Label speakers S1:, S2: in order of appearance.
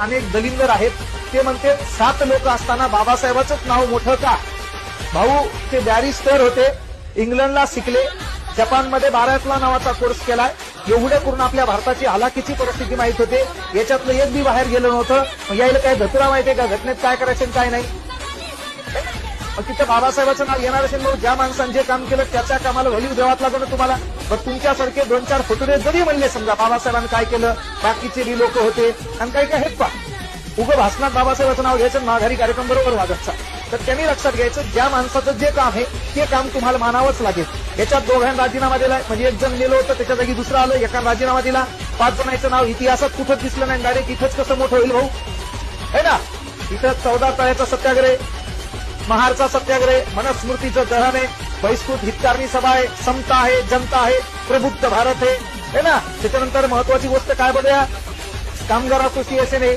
S1: अनेक दलिंदर आहेत, ते म्हणते 7 लोक असताना बाबासाहेबांचंच नाव मोठं का? भाऊ ते बॅरिस्टर होते, इंग्लंडला शिकले, जपानमध्ये बारातला नावाचा कोर्स केलाय, एवढे करून आपल्या भारताची हालाकीची परिस्थिती माहित होते, याच्यातलं एक बी बाहेर गेलं नव्हतं. मग यायला काय धतुरा माहितीये का घटनेत काय करायचं काय नाही? मग तिथं बाबासाहेबांचं नाव येणार असेल, मग ज्या माणसाने जे काम केलं त्याच्या कामाला व्हॅल्यू द्यावाच लागलं ना तुम्हाला. मग तुमच्यासारखे 2-4 फुटुरे जरी म्हणले समजा बाबासाहेबांनी काय केलं, बाकीचे बी लोक होते आणि काही काय आहेत पा उगं भाषणात बाबासाहेबांचं नाव घ्यायचं, माघारी कार्यक्रम बरोबर वागायचा. तर त्यांनी लक्षात घ्यायचं ज्या माणसाचं जे काम आहे ते काम तुम्हाला मानावंच लागेल. याच्यात दोघांना राजीनामा दिलाय, म्हणजे एक जण गेलो होतं त्याच्या जागी दुसरा आलं, एका राजीनामा दिला, 5 जणांचं नाव इतिहासात कुठंच दिसलं नाही, डायरेक्ट इथंच कसं मोठं होईल भाऊ, है ना? इथं 14 तळ्याचा सत्याग्रह, महारचा सत्याग्रह, मनुस्मृतीचं दहन आहे, बहिष्कृत हितकारणी सभा आहे, समता आहे, जनता आहे, प्रबुद्ध भारत आहे ना? त्याच्यानंतर महत्वाची गोष्ट काय बघूया, कामगार असोसिएशन आहे.